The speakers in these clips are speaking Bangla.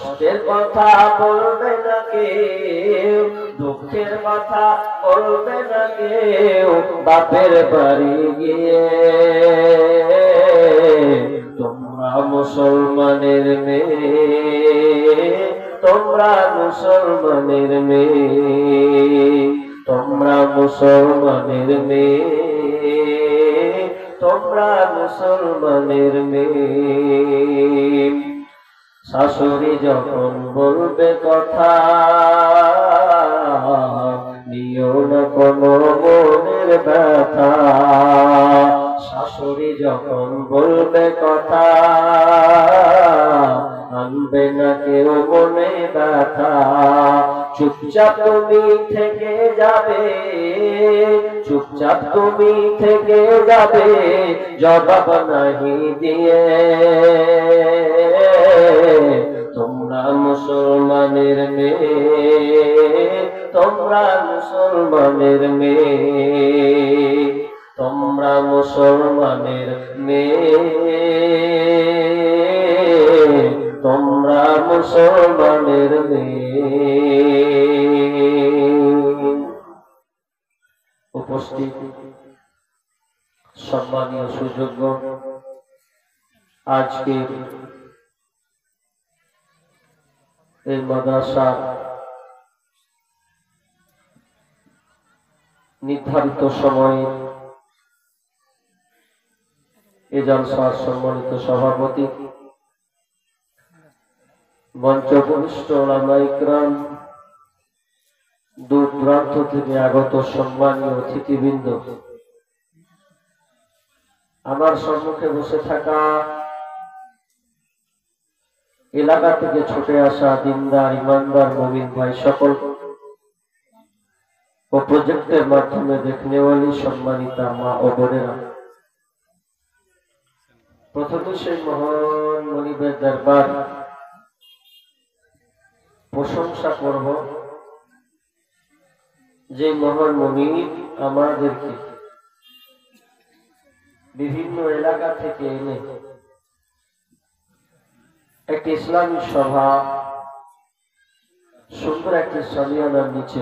কষ্টের কথা বলবে না কেউ, দুঃখের কথা বলবে না কেউ, বাপের বাড়ি গিয়ে। তোমরা মুসলমানের মেয়ে, তোমরা মুসলমানের মেয়ে, তোমরা মুসলমানের মেয়ে, তোমরা মুসলমানের মেয়ে। শাশুড়ি যখন বলবে কথা, নিও না কোনো মনের ব্যথা। শাশুড়ি যখন বলবে কথা, আনবে না কেউ মনে ব্যথা। চুপচাপ তুমি থেকে যাবে, চুপচাপ তুমি থেকে যাবে, জবাব নাহি দিয়ে। তোমরা মুসলমানের মেয়ে, তোমরা মুসলমানের মেয়ে, তোমরা মুসলমানের মেয়ে, তোমরা মুসলমানের মেয়ে। উপস্থিত সম্মানীয় সুযোগ্য আজকে এই মাদ্রাসা নির্ধারিত সময়ে এ জলসার সম্মানিত সভাপতি, মঞ্চভূমিষ্ঠ ওলামা ইকরাম, দূর দূরান্ত থেকে আগত সম্মানীয় অতিথিবৃন্দ, আমার সম্মুখে বসে থাকা এলাকা থেকে ছুটে আসা দিনদার ইমানদার মুমিন ভাই সকল ও প্রজেক্টের মাধ্যমে দেখনেওয়ালি সম্মানিতা মা ও বোনেরা, প্রথমে সেই মহান মনিবের দরবার প্রশংসা করব, যে মহান মনিব আমাদেরকে বিভিন্ন এলাকা থেকে এনে একটি ইসলামী সভা, সুন্দর একটি সামিয়ানার নিচে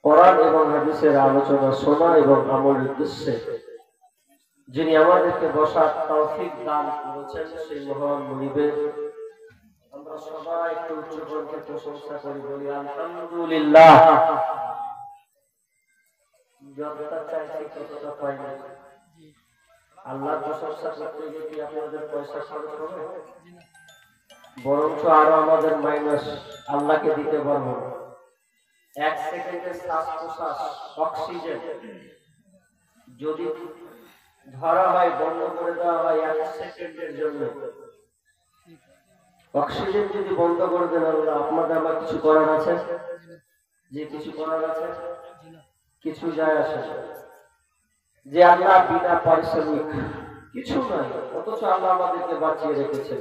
কোরআন এবং হাদিসের আলোচনা শোনা এবং আমলের উদ্দেশ্যে যিনি আমাদেরকে বসার তৌফিক দান করেছেন, সেই মহান মুনিবের আমরা সবাই একটু উচ্চকণ্ঠে প্রশংসা করি, বলি আলহামদুলিল্লাহ। যতটা চাইছি ততটা পাই না। আল্লাহর প্রশংসা করতে গিয়ে কি আপনাদের পয়সা খরচ হবে? বরঞ্চ আরো আমাদের মাইনাস আল্লাহকে দিতে পারবো। এক সেকেন্ডের শ্বাস প্রশ্বাস অক্সিজেন যদি ধরা হয়, বন্ধ করে দেওয়া হয় এক সেকেন্ডের জন্য, অক্সিজেন যদি বন্ধ করে দেন আল্লাহ, আপনাদের আমার কিছু করার আছে? যে কিছু করার আছে? কিছু যায় আসে না। যে আল্লাহ বিনা পারিশ্রমিক কিছু নাই, অথচ আল্লাহ আমাদেরকে বাঁচিয়ে রেখেছে।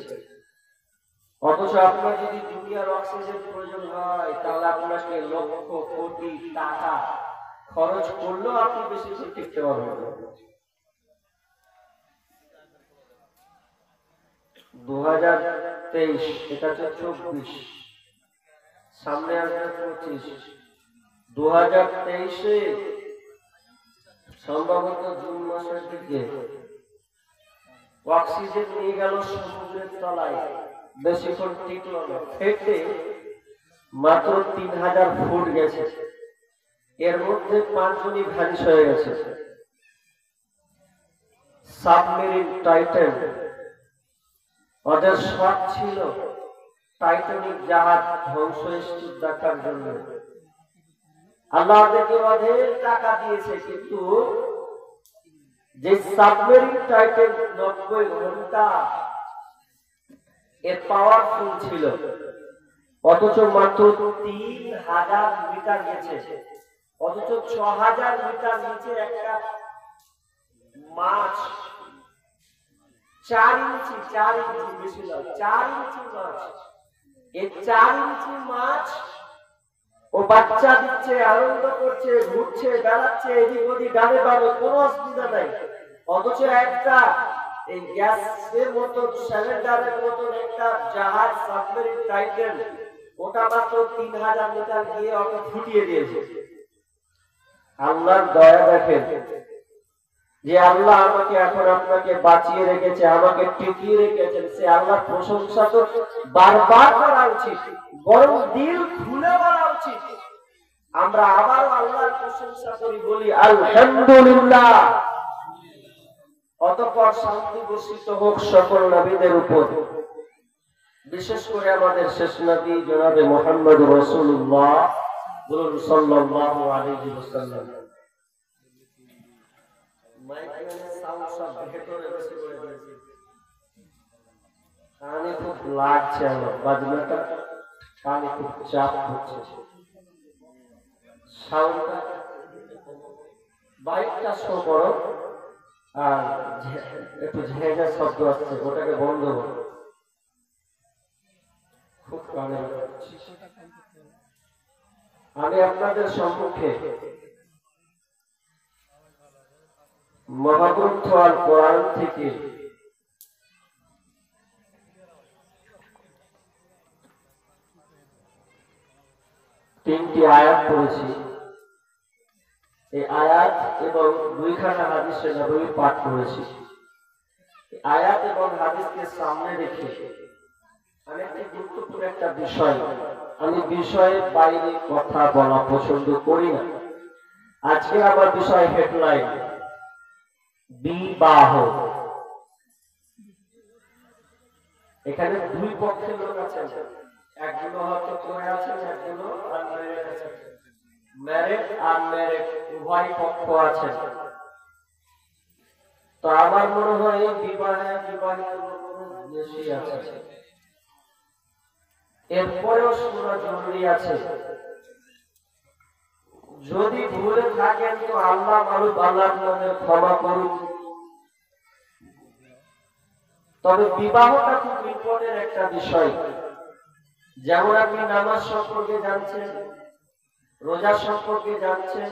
অথচ আপনার যদি দুনিয়ার অক্সিজেন প্রয়োজন হয়, তাহলে আপনাকে লক্ষ কোটি টাকা খরচ করলেও আপনি বেশি বেশি টিকতে পারবেন। 2023 এটা হচ্ছে 24, সামনে আসবে 25। 2023-এ সম্ভবত জুন মাসের দিকে অক্সিজেন নিয়ে গেল সমুদ্রের তলায়, বেশিক্ষণ টিকলো না, ফেটে মাত্র 3000 ফুট গেছে। এর মধ্যে 5 জনই ভ্যানিশ হয়ে গেছে। সাবমেরিন টাইটান, ওদের শখ ছিল টাইটানিক জাহাজ ধ্বংসস্তূপ দেখার জন্য। আল্লাহ ওদেরকে অনেক টাকা দিয়েছে, কিন্তু যে সাবমেরিন টাইটান 90 ঘন্টা এর পাওয়ারফুল ছিল, অথচ মাত্র 3000 মিটার গেছে। অথচ 6000 মিটার নিচে একটা মাছ 4 ইঞ্চি বেশি নয়, 4 ইঞ্চি মাছ, এই 4 ইঞ্চি মাছ ও বাচ্চা দিচ্ছে, আনন্দ করছে, ঘুরছে, বেড়াচ্ছে, এদিক ওদিক, গানে বানে, কোনো অসুবিধা নাই। অথচ একটা এই গ্যাসের মতো সিলিন্ডারের মতো একটা জাহাজ সাবমেরিন টাইটেন ওটা মাত্র 3000 মিটার গিয়ে ওকে ফুটিয়ে দিয়েছে। আল্লাহর দয়া দেখেন যে আল্লাহ আমাকে এখন আপনাকে বাঁচিয়ে রেখেছে, আমাকে টিকিয়ে রেখেছেন, সে আল্লাহর প্রশংসা তো বারবার করা উচিত, বরং দিল খুলে বলা উচিত। আমরা আবারও আল্লাহর প্রশংসা করি, বলি আলহামদুলিল্লাহ। অতঃপর শান্তি বর্ষিত হোক সকল নবীদের উপর, বিশেষ করে আমাদের শেষ নবী জনাবে মুহাম্মদ রাসূলুল্লাহ বলুন সাল্লাল্লাহু আলাইহি ওয়াসাল্লাম। মাইক্রোফোনের সাউন্ড সব ভেতরে বেশি করে দিয়েছি, কানে খুব লাগছে, আমার বাজনাটা কানে খুব চাপ হচ্ছে, সাউন্ডটা বাইকটা শো করো, আর একটু ঝেঁঝা শব্দ আসছে ওটাকে বন্ধ করো, খুব কানে লাগছে। আমি আপনাদের সম্মুখে মহাগ্রন্থ আল কোরআন থেকে তিনটি আয়াত পড়েছি। এই আয়াত এবং দুইখানা হাদিসে নববী পাঠ করেছি। আয়াত এবং হাদিসকে সামনে রেখে আমি একটি গুরুত্বপূর্ণ একটা বিষয়, আমি বিষয়ের বাইরে কথা বলা পছন্দ করি না। আজকে আমার বিষয় হেডলাইন বিবাহ। এখানে দুই পক্ষের লোক আছেন, একগুলো হয়তো করে আছেন, একগুলো আনম্যারিড আছেন। ম্যারিড আনম্যারিড উভয় পক্ষ আছেন। তো আমার মনে হয় বিবাহে বিবাহিত বেশি আছে, এরপরেও শোনা জরুরি আছে। যদি ভুলে থাকেন তো আল্লাহ মালুক, আল্লাহ আপনাদের ক্ষমা করুন। তবে বিবাহটা খুব ইম্পর্টেন্ট একটা বিষয়। যেমন আপনি নামাজ সম্পর্কে জানছেন, রোজা সম্পর্কে জানছেন,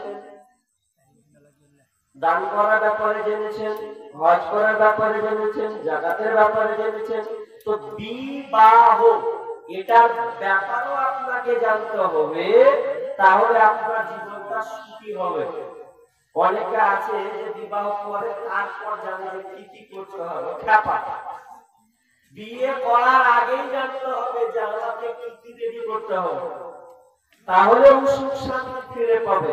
দান করার ব্যাপারে জেনেছেন, হজ করার ব্যাপারে জেনেছেন, যাকাতের ব্যাপারে জেনেছেন, তো বিবাহ এটার ব্যাপারও আপনাকে জানতে হবে, তাহলে আপনার জীবনটা সুখী হবে। অনেকে আছে যে বিবাহ করে তারপর জানে যে কি কি করতে হবে, খ্যাপা। বিয়ে করার আগেই জানতে হবে যে আমাকে কি কি রেডি করতে হবে, তাহলে ও সুখ শান্তি ফিরে পাবে।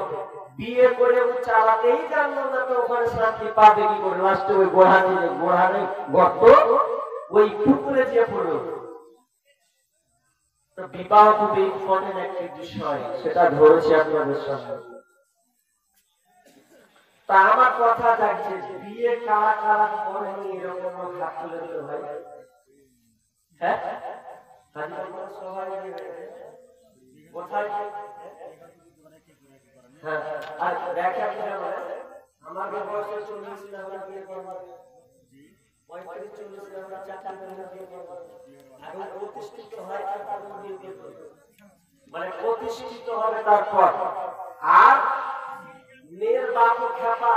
বিয়ে করে ও চালাতেই জানলো না তো ওখানে শান্তি পাবে কি করে? লাস্টে ওই গোড়া নেই গর্ত, ওই পুকুরে যে পড়ে। তো বিবাহ খুব ইম্পর্টেন্ট একটি বিষয়, সেটা ধরেছি আপনাদের সামনে। তা আমার কথা থাকছে, বিয়ে কারা কারা করেনি এরকম হাত তুলে দিতে হয়। হ্যাঁ, সবাই কোথায়? হ্যাঁ, আর দেখা আমাদের বয়সে 40 না হলে বিয়ে করবো, 35-40 না হলে চাকরি করে বিয়ে করবো, আগে প্রতিষ্ঠিত হয় তারপর বিয়ে করবো, মানে প্রতিষ্ঠিত হবে তারপর। আর মেয়ের বাপু খ্যাপা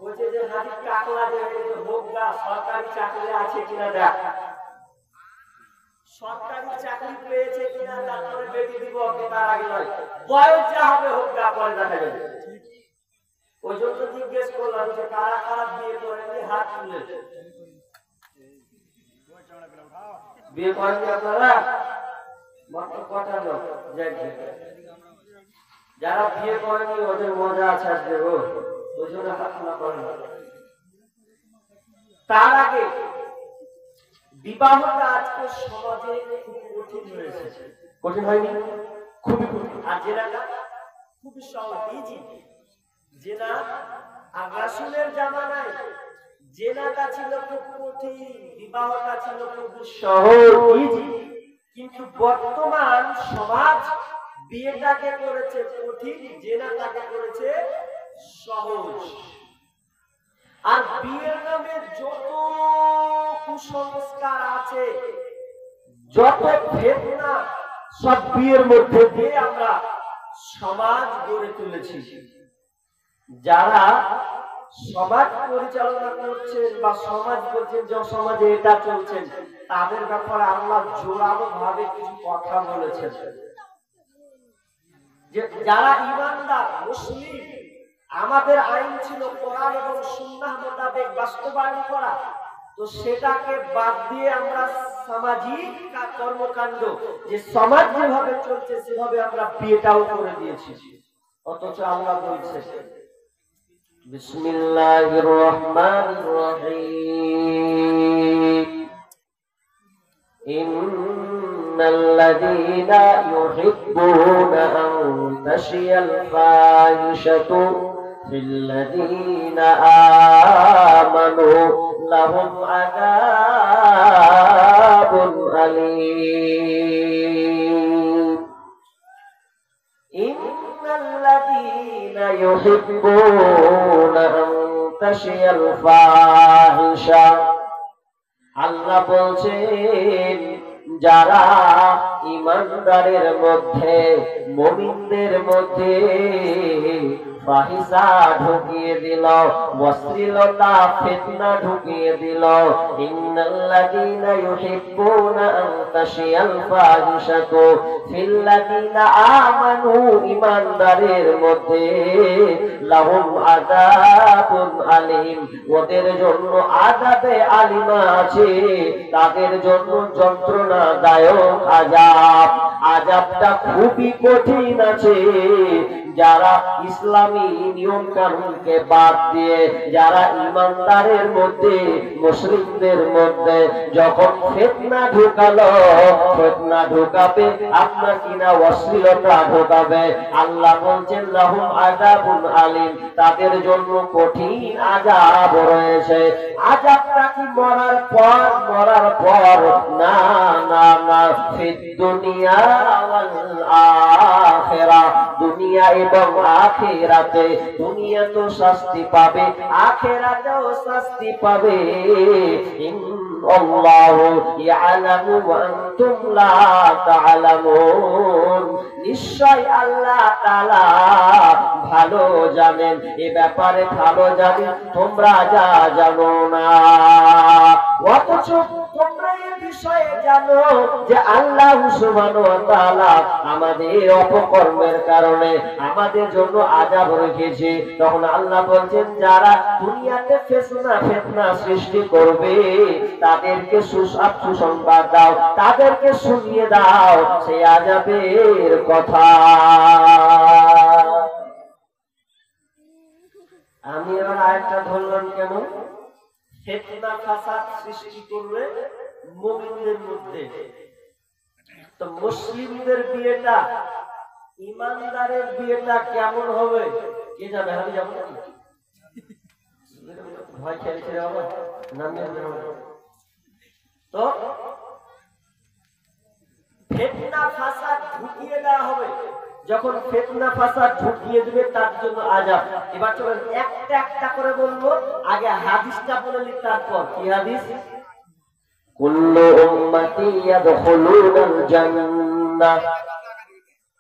বলছে যে হাজি টাকলা যে হোক গা, সরকারি চাকরি আছে কিনা দেখ, সরকারি চাকরি পেয়েছে কিনা তারপরে বেটি দিব, তার আগে নয়। বয়স যা হবে হোক গা, পরে দেখা যাবে। ওই জন্য জিজ্ঞেস করলাম যে কারা কারা বিয়ে করেনি, হাত তুলে। বিয়ে করেননি আপনারা? মাত্র কটা লোক? যারা বিয়ে করেনি ওদের মজা আছে আজকে, ওই জন্য হাত তোলা করেন। তার আগে বিবাহটা আজকে সমাজে খুব কঠিন হয়েছে। কঠিন হয়নি? খুবই কঠিন। আর জেনাটা খুবই সহজ, ইজি। জেনা আর রাসূলের জামানায় জেনাটা ছিল খুব কঠিন, বিবাহটা ছিল খুব সহজ, ইজি। কিন্তু বর্তমান সমাজ বিয়েটাকে করেছে কঠিন, জেনাটাকে করেছে সহজ। আর বিয়ের নামে যত কুসংস্কার আছে, যত ফেতনা, সব বিয়ের মধ্যে দিয়ে আমরা সমাজ গড়ে তুলেছি। যারা সমাজ পরিচালনা করছেন বা সমাজ বলছেন যে সমাজে এটা চলছেন, তাদের ব্যাপারে আল্লাহ জোরালো ভাবে কিছু কথা বলেছেন যে যারা ঈমানদার মুসলিম, আমাদের আইন ছিল কোরআন এবং সুন্নাহ মোতাবেক বাস্তবায়ন করা, তো সেটাকে বাদ দিয়ে আমরা সামাজিক কর্মকাণ্ড, যে সমাজ যেভাবে চলছে সেভাবে আমরা বিয়েটাও করে দিয়েছি। অথচ আল্লাহ বলছে বিসমিল্লাহির রহমানির রহিম, ইন্নাল্লাযীনা ইউহিব্বুনা আন তাশিয়াল ফাহিশাতু ফিল্লাযীনা আমানু লাহুম আযাবুন আলীম। ইন্নাল্লাযীনা ইউহিব্বুনা আন তাশিয়াল ফাহিশা, আল্লাহ বলছেন যারা ঈমানদারের মধ্যে, মুমিনদের মধ্যে ফাহিশা ঢুকিয়ে দিল, অশ্লীলতা ফিতনা ঢুকিয়ে দিল, ইন্নাল্লাযীনা ইউহিব্বুনা আন তাশিয়াল ফাহিশাতু ফিল্লাযীনা আমানু, ঈমানদারের মধ্যে লাহুম আযাবুন আলীম, ওদের জন্য আযাবে আলিমা আছে, তাদের জন্য যন্ত্রণাদায়ক আযাব, আযাবটা খুবই কঠিন আছে। যারা ইসলামী নিয়ম কানুনকে বাদ দিয়ে, যারা ঈমানদারের মধ্যে, মুসলিমদের মধ্যে যখন ফিতনা ঢুকালো, ফিতনা ঢুকাবে আপনার কিনা অশ্লীলতা ঢুকাবে, আল্লাহ বলছেন লাহুম আযাবুন আলীম, তাদের জন্য কঠিন আযাব রয়েছে। আযাবটা কি মরার পর? মরার পর না, না, না, ফিদ দুনিয়া ওয়াল আখিরাহ, দুনিয়া এবং আখিরাতে। দুনিয়া তো শাস্তি পাবে, আখিরাতেও শাস্তি পাবে। আল্লাহু ইয়ালামু ওয়া আনতুম লা তা'লামুন, নিশ্চয় আল্লাহ তাআলা ভালো জানেন, এ ব্যাপারে ভালো জানেন, তোমরা যা জানো না। অথচ তোমরা এই বিষয়ে জানো যে আল্লাহ সুবহানাহু ওয়া তাআলা আমাদের অপকর্মের কারণে আমাদের জন্য আযাব রেখেছে। তখন আল্লাহ বলছেন যারা দুনিয়াতে ফিতনা সৃষ্টি করবে তাদেরকে সুসংবাদ দাও, তাদেরকে শুনিয়ে দাও সেই আযাবের কথা। আমি এবার আরেকটা ধরলাম, কেন ফিতনা ফাসাদ সৃষ্টি করবে মুমিনদের মধ্যে, তো মুসলিমদের বিয়েটা, ঈমানদারের বিয়েটা কেমন হবে? কে যাবে? আমি যাবো নাকি? ভয় খেয়েছে বাবা, তো ফিতনা ফাসাদ ঢুকিয়ে দেওয়া হবে। যখন ফিতনা ফাসাদ ঢুকিয়ে দেবে তার জন্য আযাব। এবার চলেন একটা একটা করে বলবো, আগে হাদিসটা বলে নিই, তারপর কি হাদিস? কুল্লু উম্মতি ইয়াদখুলুনাল জান্নাহ,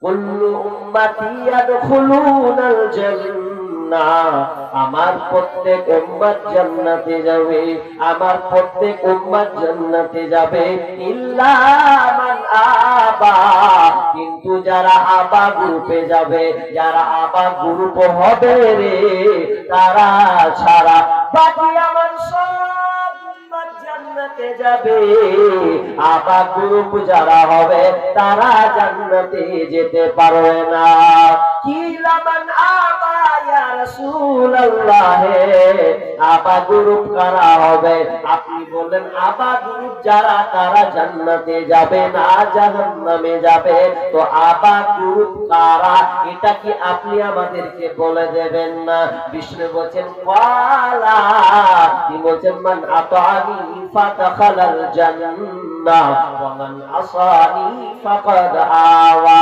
কুল্লু উম্মতি ইয়াদখুলুনাল জান্নাহ, আমার প্রত্যেক উম্মত জান্নাতে যাবে, আমার প্রত্যেক উম্মত জান্নাতে যাবে, ইল্লা মান আবা, কিন্তু যারা আবা গ্রুপে যাবে, যারা আবা গ্রুপ হবে রে, তারা ছাড়া বাকি আমার সব উম্মত জান্নাতে যাবে। আবা গ্রুপ যারা হবে তারা জান্নাতে যেতে পারবে না। কি লামান আবা ইয়া রাসূলুল্লাহ, আবা গ্রুপ কারা হবে? আপনি বলেন আবা গ্রুপ যারা, তারা জান্নাতে যাবে না, জাহান্নামে যাবে। তো আবা গ্রুপ কারা, এটা কি আপনি আমাদেরকে বলে দেবেন না? বিষ্ণু বলেন ওয়ালা, কি বলেন? মান আতানি ফাদাখালাল জান্নাহ ওয়া মান আসানি ফাকাদ আওয়া।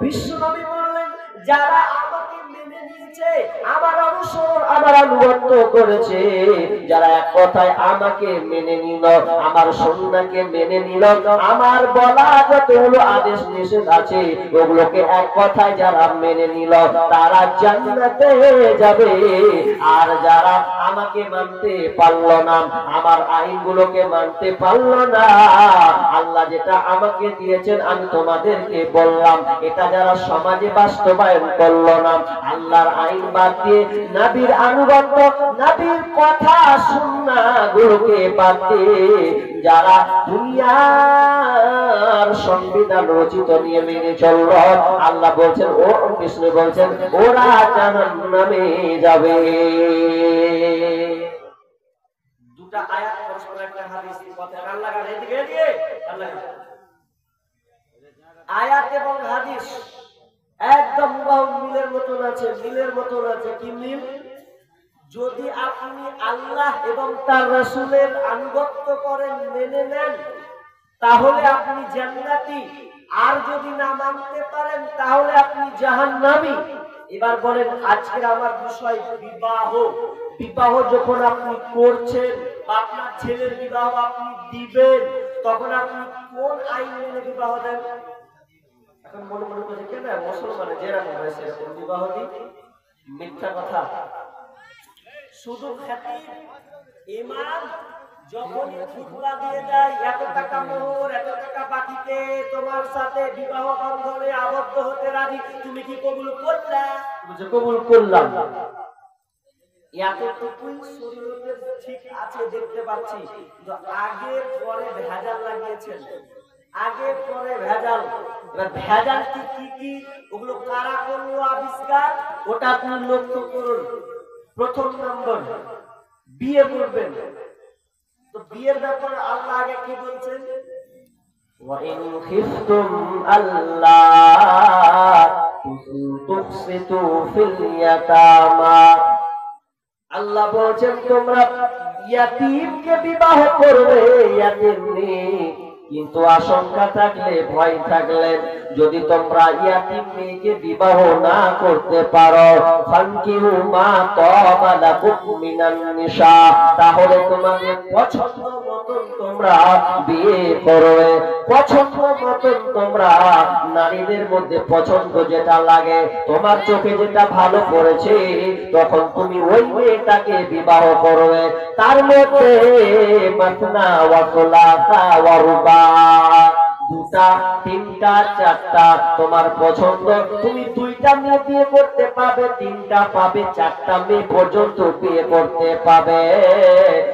বিষ্ণু নবী বললেন যারা আমাকে মেনে নিয়েছে, আমার অনুসরণ আমার অনুগত্য করেছে, যারা এক কথায় আমাকে মেনে নিল, আমার সুন্নাহকে মেনে নিল, আমার বলা যতগুলো আদেশ নিষেধ আছে ওগুলোকে এক কথায় যারা মেনে নিল তারা জান্নাতে যাবে। আর যারা আমাকে মানতে পারল না, আমার আইনগুলোকে মানতে পারল না, আল্লাহ যেটা আমাকে দিয়েছেন আমি তোমাদেরকে বললাম, এটা যারা সমাজে বাস্তবায়ন করলো না, আল্লাহর আইন বাদ দিয়ে নবীর আনুগত্য, নবীর কথা সুন্নাহগুলোকে বাদ দিয়ে যারা দুনিয়ার সংবিধান রচিত নিয়ে মেনে চলল, আল্লাহ বলছেন, ও কৃষ্ণ বলছেন, ওরা জাহান্নামে যাবে। দুটা আয়াত পরস্পর একটা হাদিস, কথা কান লাগান, এদিকে এদিকে কান লাগান। আয়াত এবং হাদিস একদম মিলের মতন আছে, মিলের মতন আছে। কি মিল? যদি আপনি আল্লাহ এবং তার রাসূলের আনুগত্য করেন, মেনে নেন, তাহলে আপনি জান্নাতি, আর যদি না মানতে পারেন তাহলে আপনি জাহান্নামী। এবার বলেন, আজকের আমার বিষয় বিবাহ। বিবাহ যখন আপনি করছেন বা আপনার ছেলের বিবাহ আপনি দিবেন, তখন আপনি কোন আইন মেনে বিবাহ দেন? এখন মনে মনে করে কেন মুসলমানে যেরকম হয়েছে এরকম বিবাহ দিই? মিথ্যা কথা। শুধু খাতিব ইমাম যখন খুতবা দিয়ে দেয়, এত টাকা মোহর, এত টাকা বাকিতে তোমার সাথে বিবাহ বন্ধনে আবদ্ধ হতে রাজি, তুমি কি কবুল করলা? বুঝে কবুল করলাম। এতটুকুই শরীয়তের ঠিক আছে, দেখতে পাচ্ছি, কিন্তু আগে পরে ভেজাল লাগিয়েছেন, আগে পরে ভেজাল। এবার ভেজাল কি কি ওগুলো কারা করলো আবিষ্কার, ওটা আপনি লক্ষ্য করুন। প্রথম নম্বর, বিয়ে করবেন, তো বিয়ের ব্যাপারে আল্লাহ আগে কি বলছেন? وَإِنْ خِفْتُمْ أَلَّا تُقْسِطُوا فِي الْيَتَامَى, আল্লাহ বলছেন তোমরা ইয়াতীমকে বিবাহ করবে, ইয়াতীম মেয়ে, কিন্তু আশঙ্কা থাকলে, ভয় থাকলে, যদি তোমরা ইয়াতীম মেয়েকে বিবাহ না করতে পারো, ফানকিহু মা তাবা লাকুম মিনান নিসা, তাহলে তোমাদের পছন্দ মতন তোমরা বিয়ে করবে, পছন্দ মতন তোমরা নারীদের মধ্যে পছন্দ যেটা লাগে, তোমার চোখে যেটা ভালো পড়েছে, তখন তুমি ওই মেয়েটাকে বিবাহ করবে। তার মধ্যে মাসনা ওয়া সুলাসা ওয়া রুবা, দুটা, তিনটা, চারটা তোমার পছন্দ, তুমি দুইটা মেয়ে বিয়ে করতে পাবে, তিনটা পাবে, চারটা মেয়ে পর্যন্ত বিয়ে করতে পাবে,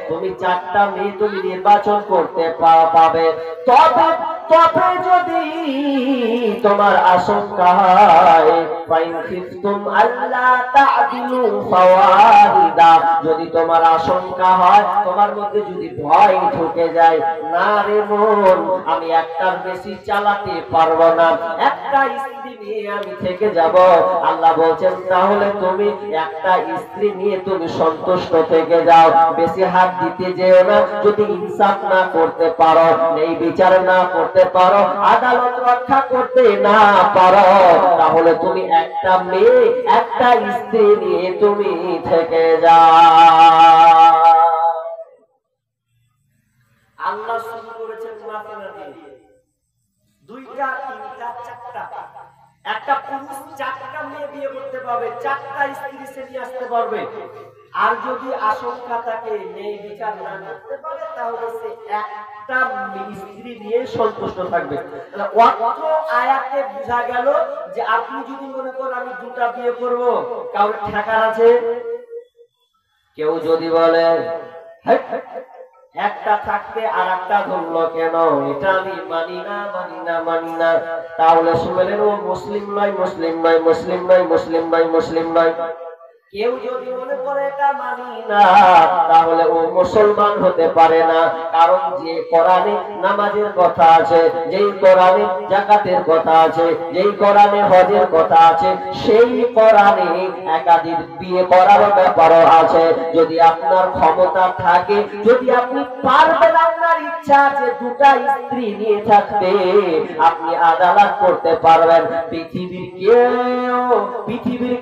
তুমি চারটা মেয়ে তুমি নির্বাচন করতে পাবে। তবে তবে যদি তোমার আশঙ্কা হয়, ফাইন খিফতুম আল্লা তা'দিলু ফাওয়াহিদা, যদি তোমার আশঙ্কা হয়, তোমার মধ্যে যদি ভয় ঢুকে যায়, না রে মন, আমি একটার বেশি চালাতে পারবো না, একটা স্ত্রী নিয়ে আমি থেকে যাব, আল্লাহ বলছেন তাহলে তুমি একটা স্ত্রী নিয়ে তুমি সন্তুষ্ট থেকে যাও, বেশি হাত দিতে যেও না। যদি ইনসাফ না করতে পারো, এই বিচার না করতে পারো, আদালত রক্ষা করতে না পারো, তাহলে তুমি একটা মেয়ে, একটা স্ত্রী নিয়ে তুমি থেকে যাও। আল্লাহ শুরু করেছেন মাফানা দিয়ে, দুইটা, তিনটা, চারটা। একটা পুরুষ চারটা মেয়ে বিয়ে করতে পারবে, চারটা স্ত্রী সে নিয়ে আসতে পারবে। আর যদি আশঙ্কা থাকে, নেই বিচার না করতে পারে, তাহলে সে একটা স্ত্রী নিয়ে সন্তুষ্ট থাকবে। অর্থ আয়াতে বোঝা গেল যে আপনি যদি মনে করেন আমি দুটা বিয়ে করব, কারোর ঠেকার আছে? কেউ যদি বলে একটা থাকতে আর একটা ধরলো কেন, এটা আমি মানি না, মানি না, মানি না, তাহলে শুনলেন ও মুসলিম নয়, মুসলিম নয়, মুসলিম নয়, মুসলিম নয়, মুসলিম নয়। কেউ যদি মনে করে এটা মানি না, তাহলে ও মুসলমান হতে পারে না। কারণ যে কোরআনে নামাজের কথা আছে, যেই কোরআনে যাকাতের কথা আছে, যেই কোরআনে হজের কথা আছে, সেই কোরআনে একাধিক বিয়ে করার ব্যাপারও আছে। যদি আপনার ক্ষমতা থাকে, যদি আপনি পারবেন, আপনার ইচ্ছা আছে দুটা স্ত্রী নিয়ে থাকতে, আপনি আদালত করতে পারবেন। পৃথিবীর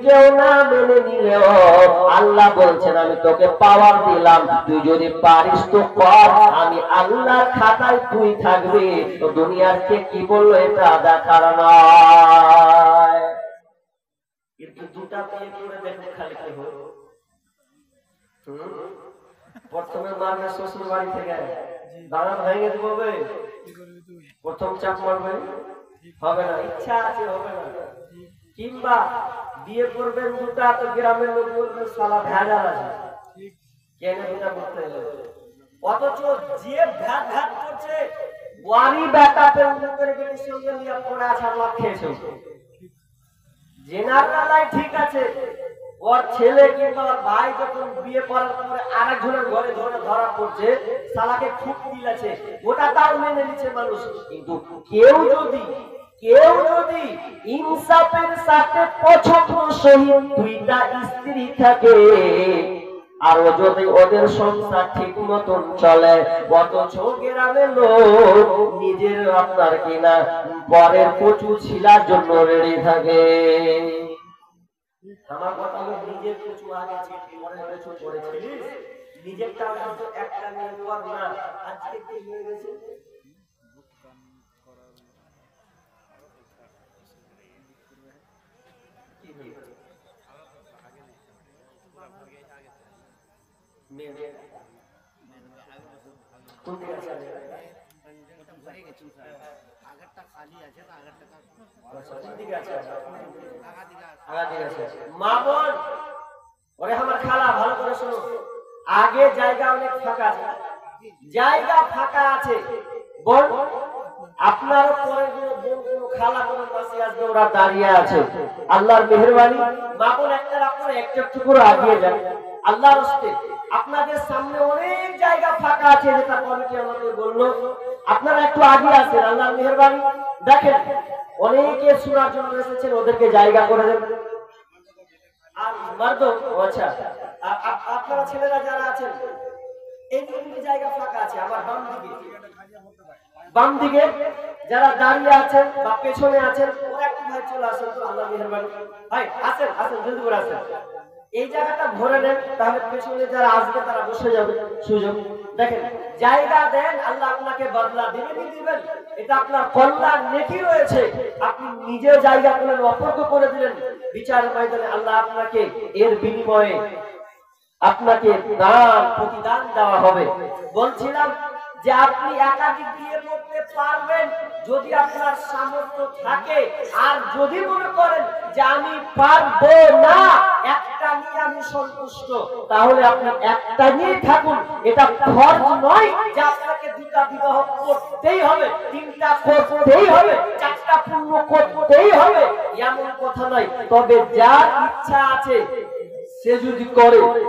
কেউ না মেনে নিলেও আল্লাহ বলছেন আমি তোকে পাওয়ার দিলাম, তুই যদি পারিস তো কর, আমি আল্লাহর খাতায় তুই থাকবি। তো দুনিয়ার কে কি বললো এটা দেখার নয়। কিন্তু দুটা বিয়ে করে দেখুন খালি কি হলো। প্রথমে মারবে শ্বশুর বাড়ি থেকে, দাঁড়ান ভেঙে দেবে, প্রথম চাপ মারবে, হবে না, ইচ্ছা আছে হবে না। কিংবা বিয়ে করবেন দুটা, তো গ্রামের লোক বলবে শালা ভেজাল আছে, কেন দুটা করতে এলো। অথচ যে ভ্যাট ভ্যাট করছে ওয়ারি ব্যাটাপে উন্নতের বেটির সঙ্গে নিয়ে পড়ে আসার লাভ খেয়েছে। জেনার বেলায় ঠিক আছে, ওর ছেলে কিংবা ওর ভাই যখন বিয়ে করার পরে আরেকজনের ঘরে ধরে ধরা পড়ছে, শালাকে খুব দিল আছে, ওটা তাও মেনে নিচ্ছে মানুষ। কিন্তু কেউ যদি ইনসাফের সাথে পছন্দ সহিত দুইটা স্ত্রী থাকে, আর যদি ওদের সংসার ঠিক মতন চলে, অথচ গ্রামের লোক নিজের আপনার কিনা পরের কচু ছিলার জন্য রেডি থাকে। আমার কথা হলো, নিজের কচু আগে ছিলি, পরের কচু পরে ছিলিস, নিজেরটা হয়তো একটা নিয়ে কর না। আজকে কি হয়ে গেছে, মা বোন ওরে আমার খালা ভালো করে শোনো, আগে জায়গা অনেক ফাঁকা আছে, জায়গা ফাঁকা আছে, বোন আপনার পরে খালা কোনো পাশে আসবে, ওরা দাঁড়িয়ে আছে। আল্লাহর মেহেরবানি, মা বোন আপনারা একটু একটু করে আগিয়ে যান আল্লাহর রাস্তে। আপনাদের সামনে অনেক জায়গা ফাঁকা আছে, যেটা কমিটি আমাদের বললো, আপনারা একটু আগে আসেন। আল্লাহর মেহেরবানি, দেখেন অনেকে শোনার জন্য এসেছেন, ওদেরকে জায়গা করে দেন। আর মার্দ, আচ্ছা আপনারা ছেলেরা যারা আছেন, এই দুটো জায়গা ফাঁকা আছে। আবার বাম দিকে যারা দাঁড়িয়ে আছেন বা পেছনে আছেন, ওরা একটু ভাই চলে আসেন তো, আল্লাহর মেহেরবানি, ভাই আসেন আসেন, জলদি করে আসেন। এই জায়গাটা ভরে নেন, তাহলে পেছনে যারা আসবে তারা বসে যাবে সুযোগ। দেখেন জায়গা দেন, আল্লাহ আপনাকে বদলা দিবেন, এটা আপনার কল্যাণ নেকি রয়েছে। আপনি নিজে জায়গা করলেন, অপরক করে দিলেন, বিচার ময়দানে আল্লাহ আপনাকে এর বিনিময়ে আপনাকে দান প্রতিদান দেওয়া হবে। বলছিলাম যে আপনি একাধিক বিয়ে করতে পারবেন যদি আপনার সামর্থ্য থাকে, আর যদি মনে করেন যে আমি পারবো না, একটা নিয়ে আমি সন্তুষ্ট, তাহলে আপনি একটা নিয়ে থাকুন। এটা ফরজ নয় যে আপনাকে দুটা বিবাহ করতেই হবে, তিনটা করতেই হবে, চারটা পূর্ণ করতেই হবে, এমন কথা নয়। তবে যার ইচ্ছা আছে সে যদি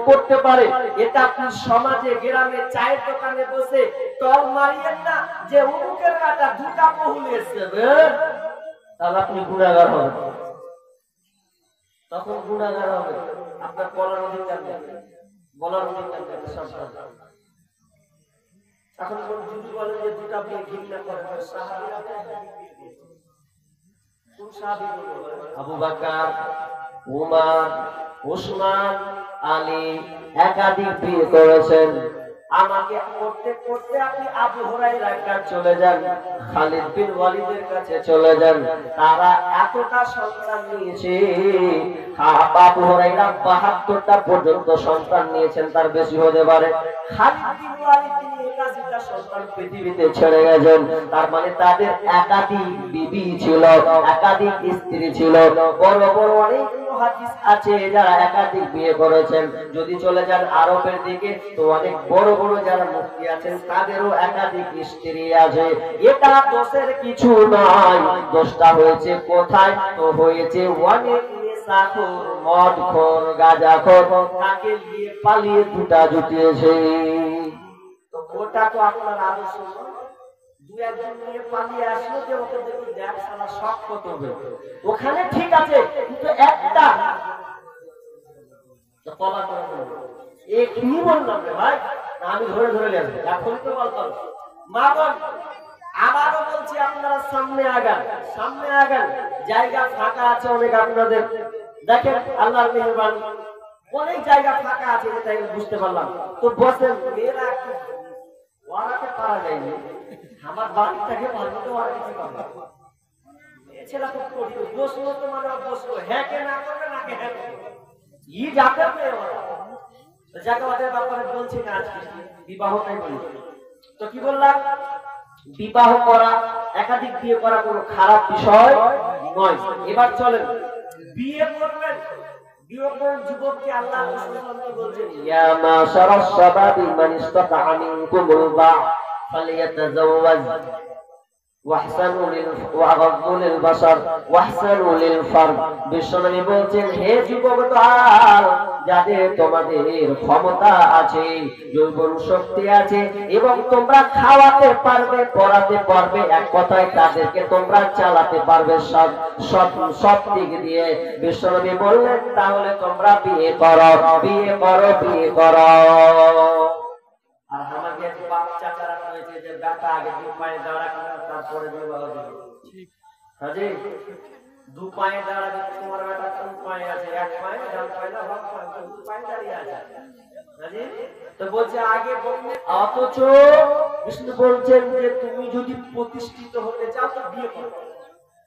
করতে পারে, এটা আপনি সমাজে গ্রামে চায়ের দোকানে বসে টল মারিয়েন না যে অমুকের কাটা দুটা বহুল এসেছে, তাহলে আপনি গুণাগার হবেন, তখন গুণাগার হবে। আপনার বলার অধিকার নেই, বলার অধিকার নেই। এখন কোন যদি বলেন যে দুটা বিয়ে ঘৃণা করেন, সাহাবীরা কোন সাহাবী? আবু বকর, উমর, উসমান, আলী একাধিক বিয়ে করেছেন। আমাকে করতে করতে আপনি আবু হুরায়রার কাছে চলে যান, খালিদ বিন ওয়ালিদের কাছে চলে যান, তারা এতটা সন্তান নিয়েছে। আবু হুরায়রা ৭২টা পর্যন্ত সন্তান নিয়েছেন, তার বেশি হতে পারে। খালিদ বিন ওয়ালিদ তিনি ৮১টা সন্তান পৃথিবীতে ছেড়ে গেছেন। তার মানে তাদের একাধিক বিবি ছিল, একাধিক স্ত্রী ছিল। বড় বড় অনেক হাদিস আছে যারা একাধিক বিয়ে করেছেন। যদি চলে যান আরবের দিকে, তো অনেক বড় বড় যারা মুফতি আছেন তাদেরও একাধিক স্ত্রী আছে। এটা দোষের কিছু নয়, দোষটা হয়েছে কোথায়? তো হয়েছে অনেক নেশাখোর, মদখোর, গাঁজাখোর তাকে নিয়ে পালিয়ে দুটা জুটিয়েছে। তো ওটা তো আপনার আদর্শ নয়। দু একজন নিয়ে পালিয়ে আসলো যে ওকে দেখি দেখ সারা শখ কত হবে, ওখানে ঠিক আছে, কিন্তু একটা তলা করে এখনই বললাম রে ভাই, আমি ধরে ধরে নেব এখন তো বলতাম। মা বোন আবারও বলছি, আপনারা সামনে আগান, সামনে আগান, জায়গা ফাঁকা আছে অনেক আপনাদের। দেখেন আল্লাহর মেহেরবানি অনেক জায়গা ফাঁকা আছে, তাই বুঝতে পারলাম। তো বসেন, মেয়েরা একটু ওরাকে পারা যায়নি, আমার বাড়িটাকে ভালো তো আর কিছু পাবে ছেলে খুব করি বসলো তো মানে বসলো, হ্যাঁ কে না করবে না কে হ্যাঁ ই যাতে মেয়ে ওরা যাকে ওদের ব্যাপারে বলছি না আজকে বিবাহটাই বলি। তো কি বললাম, বিবাহ করা, একাধিক বিয়ে করা কোনো খারাপ বিষয় নয়। এবার চলেন বিয়ে করবেন। বিয়ে করার যুবককে আল্লাহ রাসূল বলছেন, ইয়া মাশারাস শাবাবি মান ইসতাতা মিনকুমুল বা'আ ফালিয়াতাযাওয়াজ ওয়াহসানু লিল বাশার ওয়াহসানু লিল ফারদ। বিশ্বনবী বলছেন, হে যুবক দল, যাদের তোমাদের ক্ষমতা আছে, যৌবন শক্তি আছে এবং তোমরা খাওয়াতে পারবে, পড়াতে পারবে, এক কথায় তাদেরকে তোমরা চালাতে পারবে সব দিক দিয়ে। বিশ্বনবী বললেন, তাহলে তোমরা বিয়ে করো, বিয়ে করো, বিয়ে করো। আর আমাকে বাচ্চা চারা রয়েছে যে বেটা আগে দু পায়ে দাঁড়াবে তারপরে বিবাহ দিবে। ঠিক হাজি, দু পায়ে দাঁড়াবে, তোমার বেটা কোন পায়ে আছে? এক পায়ে, ডান পায়ে না বাম পায়ে, দু পায়ে দাঁড়িয়ে আছে হাজি। তো বলছে আগে বললে, অথচ বিষ্ণু বলছেন যে তুমি যদি প্রতিষ্ঠিত হতে চাও তো বিয়ে করো।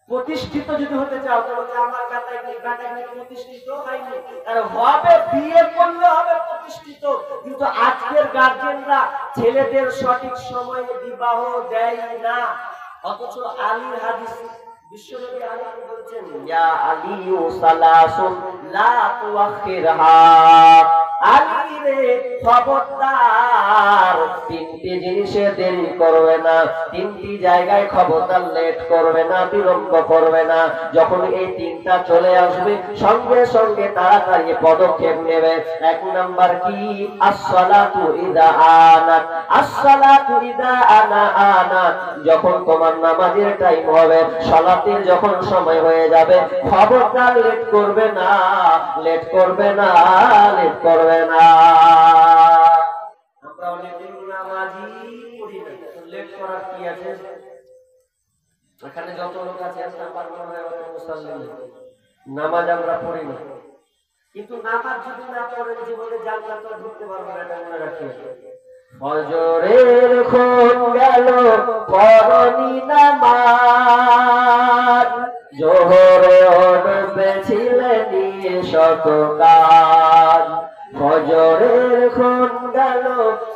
প্রতিষ্ঠিত যদি হতে চাও তো আমার বেটা প্রতিষ্ঠিত হয়নি, আর হবে বিয়ে করলে হবে প্রতিষ্ঠিত। কিন্তু আজকের গার্জেনরা ছেলেদের সঠিক সময়ে বিবাহ দেয় না। অথচ আলীর হাদিস, বিশ্বনবী আলী বলছেন, ইয়া আলিউ সালাসুন লা তুআখিরহা, আলী রে খবরদার তিনটি জিনিসে দেরি করবে না, তিনটি জায়গায় খবরদার লেট করবে না, বিলম্ব করবে না। যখন এই তিনটা চলে আসবে সঙ্গে সঙ্গে তাড়াতাড়ি পদক্ষেপ নেবে। এক নাম্বার কি, আসসালাতু ইযা আনাত, আসসালাতু ইযা আনাত, যখন তোমার নামাজের টাইম হবে, সালাতের যখন সময় হয়ে যাবে, খবরদার লেট করবে না, লেট করবে না, লেট করবে না। আমরা অনেকদিন নামাজই পড়ি না, লেট করার কি আছে? এখানে যত লোক আছে নামাজ আমরা পড়ি না, কিন্তু নামাজ যদি না পড়েন জীবনে জান্নাতে ঢুকতে পারবে না, এটা মনে রাখি। ফজরের ক্ষণ গেল পড়নি নামাজ, জোহরে উঠেছিলে নিয়ে শত কাজ। ফজরের ক্ষণ গেল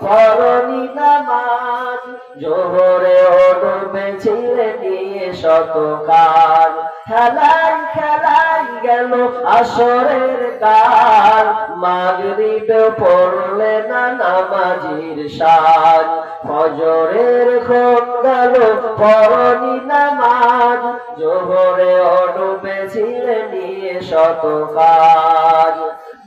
পড়নি নামাজ, জোহরে উঠেছিলে নিয়ে শত কাজ। খেলাই খেলাই গেল আসরের কাল, মাগরিবে পড়লে না নামাজির সাজ। ফজরের ক্ষণ গেল পড়নি নামাজ, জোহরে ডুবেছিলে নিয়ে শত কাজ।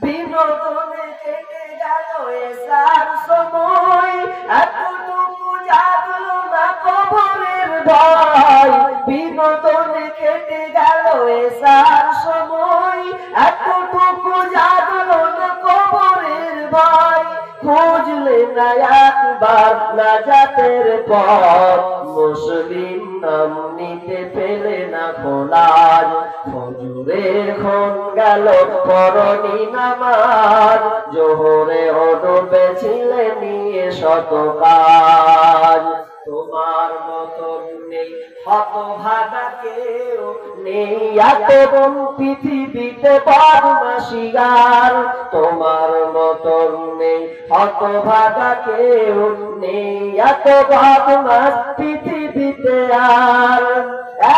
বিনোদনে কেটে গেল এসার সময়, এতটুকু জাগলো না কবরের ভয়। বিনোদনে কেটে গেল এসার সময়, এতটুকু জাগলো না কবরের ভয়। খুঁজলে না একবার নাজাতের পথ, মুসলিম নাম নিতে পেলে না খোলাজ। ফজরের ক্ষণ গেল পড়নি নামাজ, জোহরে ডুবেছিলে নিয়ে শত কাজ। তোমার মতন নেই হতভাগা কেউ, নেই এত পৃথিবীতে বদমাশিয়ার। তোমার মতন নেই হতভাগা কেউ, নেই এত বদমাশ পৃথিবীতে আর।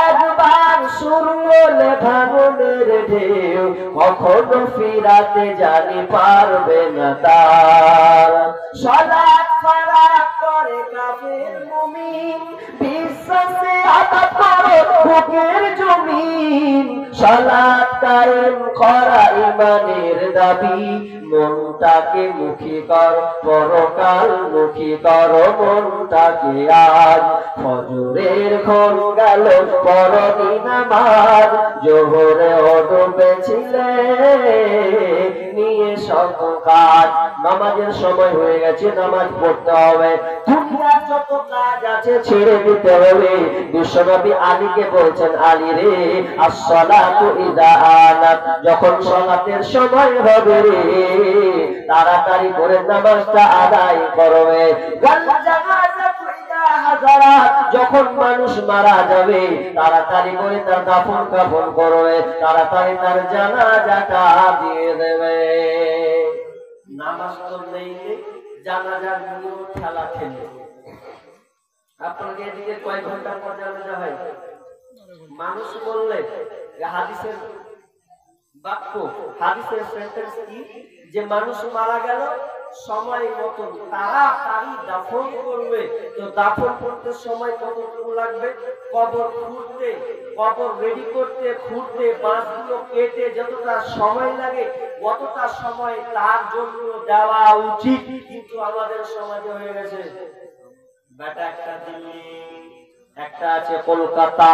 একবার শুরু হলে ভাঙনের ঢেউ, কখনো ফিরাতে জানি পারবে না তার। সালাত ফারাক করে কাফের মুমিন, বিশ্বাসে আঘাত করে বুকের জমিন। সালাত কায়েম করা ইমানের দাবি মনটাকে মুখী কর পরকাল মুখী কর মনটাকে আজ ফজরের ক্ষণ গেল পরনি নামাজ জোহরে ডুবেছিলে নিয়ে সব কাজ নামাজের সময় হয়ে গেছে নামাজ পড়তে হবে দুনিয়ার যত কাজ আছে ছেড়ে দিতে হবে বিশ্বনবী আলীকে বলছেন আলী রে আসসালাতু ইযা আনাত যখন সালাতের সময় হবে রে তাড়াতাড়ি করে নামাজটা আদায় করবে যখন মানুষ মারা যাবে তাড়াতাড়ি করে তার দাফন কাফন করবে তাড়াতাড়ি তার জানাজাটা দিয়ে দেবে নামাজ তো নেই জানাজার নিয়েও খেলা খেলে আপনাকে এদিকে কয় ঘন্টা পর জানাজা হয় মানুষ বললে হাদিসের বাক্য হাদিসের সেন্টেন্স কি যে মানুষ মারা গেল সময় মতন তাড়াতাড়ি দাফন করবে তো দাফন করতে সময় কতটুকু লাগবে কবর খুঁড়তে কবর রেডি করতে খুঁড়তে বাঁশগুলো কেটে যতটা সময় লাগে কতটা সময় তার জন্য দেওয়া উচিত কিন্তু আমাদের সমাজে হয়ে গেছে বেটা একটা দিল্লি একটা আছে কলকাতা